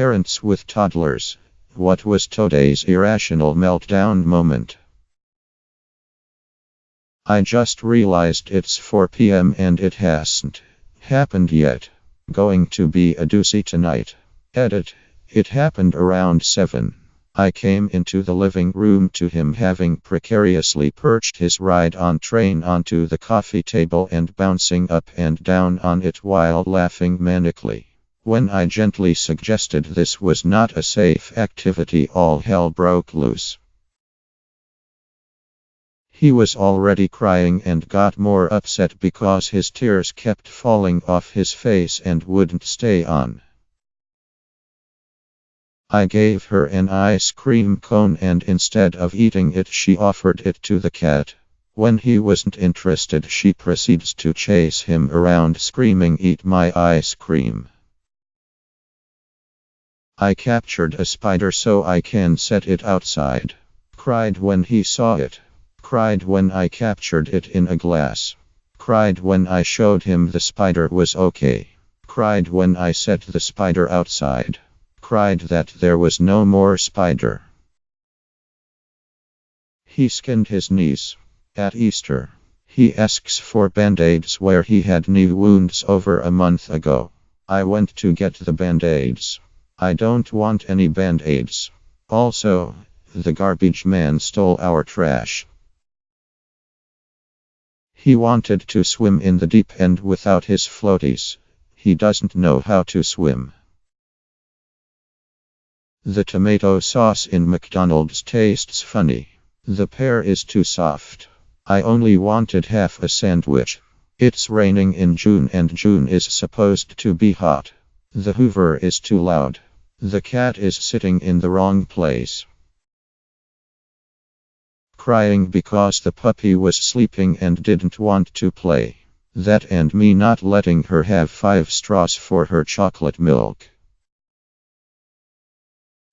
Parents with toddlers. What was today's irrational meltdown moment? I just realized it's 4 p.m. and it hasn't happened yet. Going to be a doozy tonight. Edit. It happened around 7. I came into the living room to him having precariously perched his ride-on train onto the coffee table and bouncing up and down on it while laughing manically. When I gently suggested this was not a safe activity, all hell broke loose. He was already crying and got more upset because his tears kept falling off his face and wouldn't stay on. I gave her an ice cream cone and instead of eating it she offered it to the cat. When he wasn't interested she proceeds to chase him around screaming, "Eat my ice cream." I captured a spider so I can set it outside. Cried when he saw it. Cried when I captured it in a glass. Cried when I showed him the spider was okay. Cried when I set the spider outside. Cried that there was no more spider. He skinned his knees. At Easter. He asks for band-aids where he had knee wounds over a month ago. I went to get the band-aids. I don't want any band-aids. Also, the garbage man stole our trash. He wanted to swim in the deep end without his floaties. He doesn't know how to swim. The tomato sauce in McDonald's tastes funny. The pear is too soft. I only wanted half a sandwich. It's raining in June and June is supposed to be hot. The Hoover is too loud. The cat is sitting in the wrong place. Crying because the puppy was sleeping and didn't want to play. That and me not letting her have 5 straws for her chocolate milk.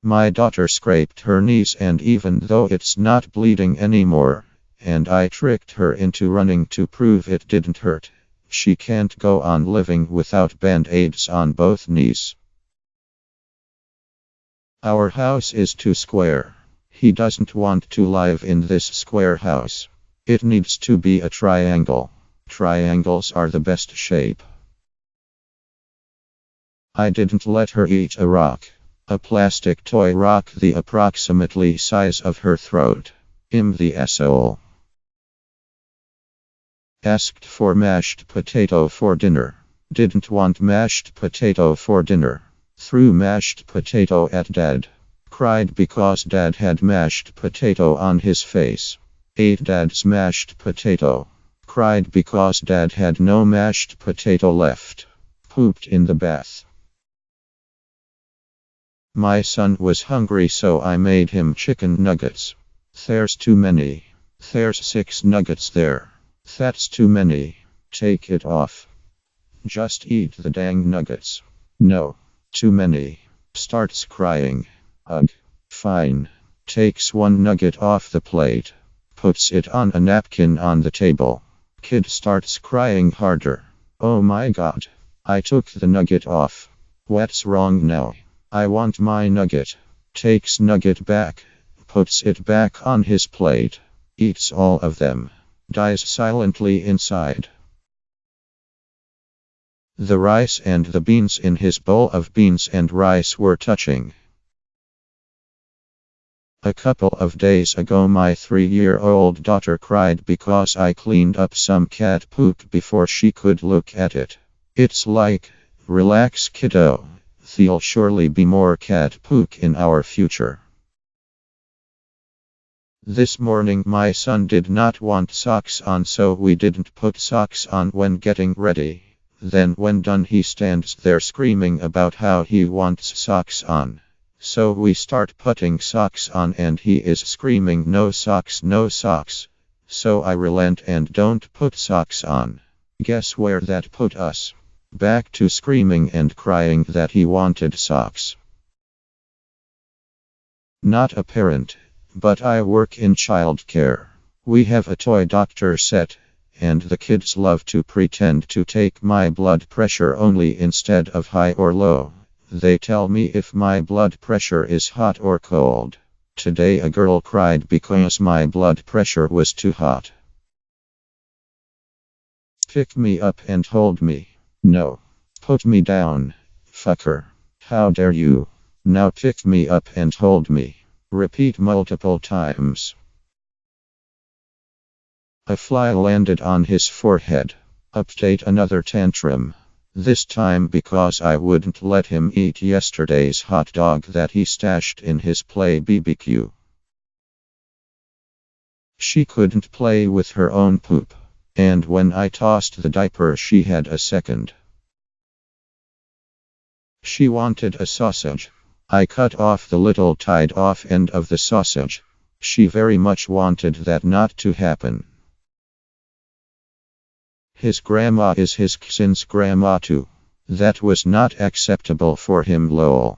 My daughter scraped her knees and even though it's not bleeding anymore, and I tricked her into running to prove it didn't hurt, she can't go on living without band-aids on both knees. Our house is too square. He doesn't want to live in this square house. It needs to be a triangle. Triangles are the best shape. I didn't let her eat a rock. A plastic toy rock the approximately size of her throat. The asshole. Asked for mashed potato for dinner. Didn't want mashed potato for dinner. Threw mashed potato at dad. Cried because dad had mashed potato on his face. Ate dad's mashed potato. Cried because dad had no mashed potato left. Pooped in the bath. My son was hungry so I made him chicken nuggets. There's too many. There's 6 nuggets there. That's too many. Take it off. Just eat the dang nuggets. No. Too many. Starts crying. Ugh. Fine. Takes 1 nugget off the plate. Puts it on a napkin on the table. Kid starts crying harder. Oh my god. I took the nugget off. What's wrong now? I want my nugget. Takes nugget back. Puts it back on his plate. Eats all of them. Dies silently inside. The rice and the beans in his bowl of beans and rice were touching. A couple of days ago my 3-year-old daughter cried because I cleaned up some cat poop before she could look at it. It's like, relax kiddo, there'll surely be more cat poop in our future. This morning my son did not want socks on so we didn't put socks on when getting ready. Then when done he stands there screaming about how he wants socks on. So we start putting socks on and he is screaming no socks no socks. So I relent and don't put socks on. Guess where that put us? Back to screaming and crying that he wanted socks. Not a parent, but I work in childcare. We have a toy doctor set. And the kids love to pretend to take my blood pressure only instead of high or low. They tell me if my blood pressure is hot or cold. Today a girl cried because my blood pressure was too hot. Pick me up and hold me. No. Put me down. Fucker. How dare you? Now pick me up and hold me. Repeat multiple times. A fly landed on his forehead. Update another tantrum. This time because I wouldn't let him eat yesterday's hot dog that he stashed in his play BBQ. She couldn't play with her own poop. And when I tossed the diaper, she had a second. She wanted a sausage. I cut off the little tied-off end of the sausage. She very much wanted that not to happen. His grandma is his cousin's grandma too. That was not acceptable for him, lol.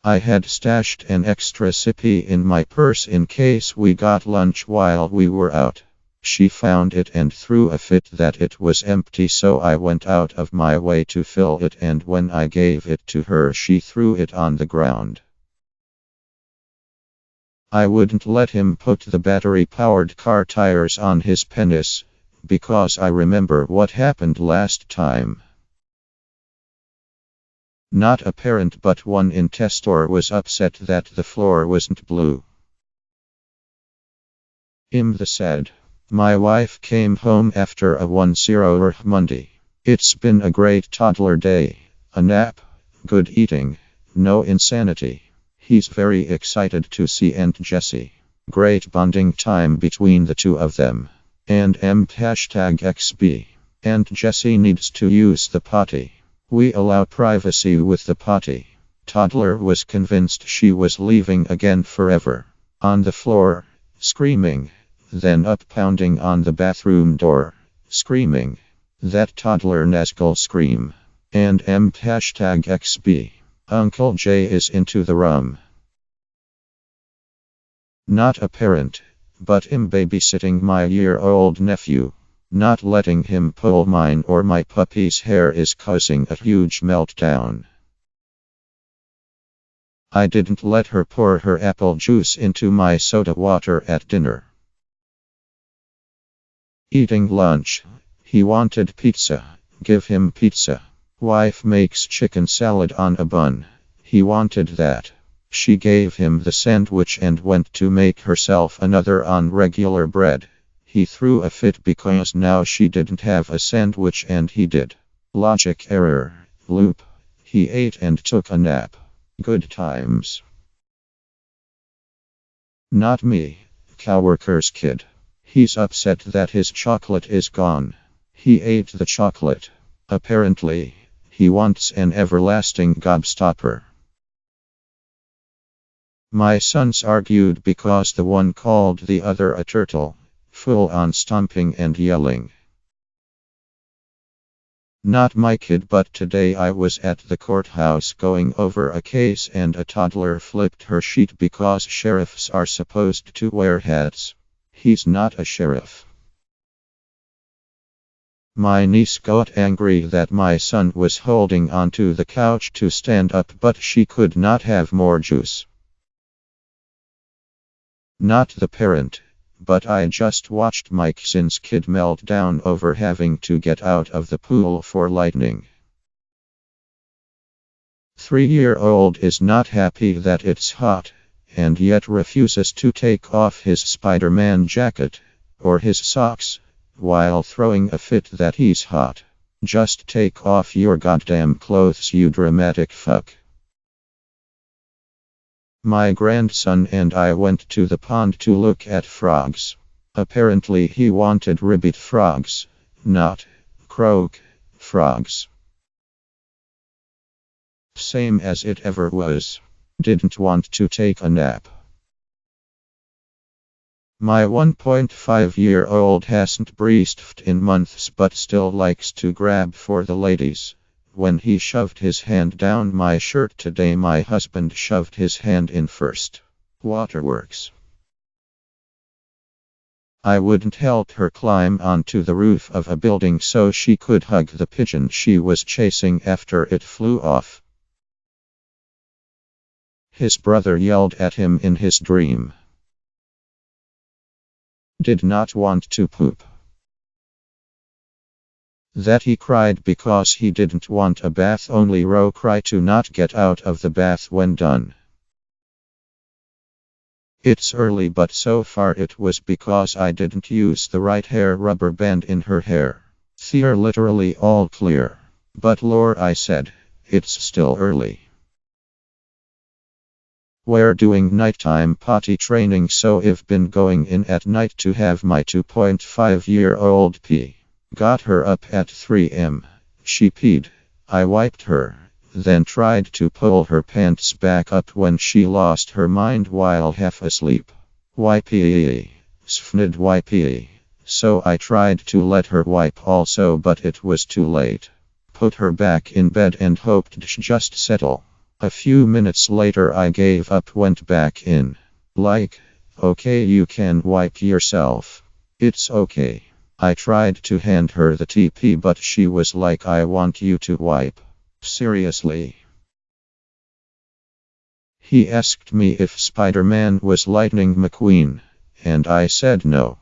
I had stashed an extra sippy in my purse in case we got lunch while we were out. She found it and threw a fit that it was empty, so I went out of my way to fill it, and when I gave it to her she threw it on the ground. I wouldn't let him put the battery-powered car tires on his penis, because I remember what happened last time. Not a parent but one intestor was upset that the floor wasn't blue. The sad. My wife came home after a 10 Monday. It's been a great toddler day. A nap, good eating, no insanity. He's very excited to see Aunt Jessie. Great bonding time between the two of them. And #XB. Aunt Jessie needs to use the potty. We allow privacy with the potty. Toddler was convinced she was leaving again forever. On the floor, screaming. Then up pounding on the bathroom door, screaming. That toddler nascal scream. And #XB. Uncle Jay is into the room. Not a parent, but babysitting my year-old nephew. Not letting him pull mine or my puppy's hair is causing a huge meltdown. I didn't let her pour her apple juice into my soda water at dinner. Eating lunch. He wanted pizza. Give him pizza. Wife makes chicken salad on a bun. He wanted that. She gave him the sandwich and went to make herself another on regular bread. He threw a fit because now she didn't have a sandwich and he did. Logic error. Loop. He ate and took a nap. Good times. Not me. Coworker's kid. He's upset that his chocolate is gone. He ate the chocolate. Apparently, he wants an everlasting gobstopper. My sons argued because the one called the other a turtle, full on stomping and yelling. Not my kid, but today I was at the courthouse going over a case and a toddler flipped her sheet because sheriffs are supposed to wear hats. He's not a sheriff. My niece got angry that my son was holding onto the couch to stand up, but she could not have more juice. Not the parent, but I just watched my cousin's kid melt down over having to get out of the pool for lightning. 3-year-old is not happy that it's hot, and yet refuses to take off his Spider-Man jacket, or his socks, while throwing a fit that he's hot. Just take off your goddamn clothes, you dramatic fuck. My grandson and I went to the pond to look at frogs. Apparently he wanted ribbit frogs, not croak frogs. Same as it ever was. Didn't want to take a nap. My 1.5-year-old hasn't breastfed in months but still likes to grab for the ladies. When he shoved his hand down my shirt today, my husband shoved his hand in first. Waterworks. I wouldn't help her climb onto the roof of a building so she could hug the pigeon she was chasing after it flew off. His brother yelled at him in his dream. Did not want to poop. That he cried because he didn't want a bath, only cry to not get out of the bath when done. It's early, but so far it was because I didn't use the right hair rubber band in her hair. They're literally all clear. But lore, I said, it's still early. We're doing nighttime potty training, so I've been going in at night to have my 2.5-year-old pee. Got her up at 3 am. She peed. I wiped her, then tried to pull her pants back up when she lost her mind while half asleep. YPE. Sfnid YPE. So I tried to let her wipe also, but it was too late. Put her back in bed and hoped she'd just settle. A few minutes later I gave up, went back in. Like, okay, you can wipe yourself. It's okay. I tried to hand her the TP, but she was like, I want you to wipe. Seriously? He asked me if Spider-Man was Lightning McQueen, and I said no.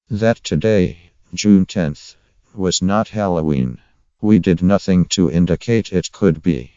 That today, June 10th, was not Halloween. We did nothing to indicate it could be.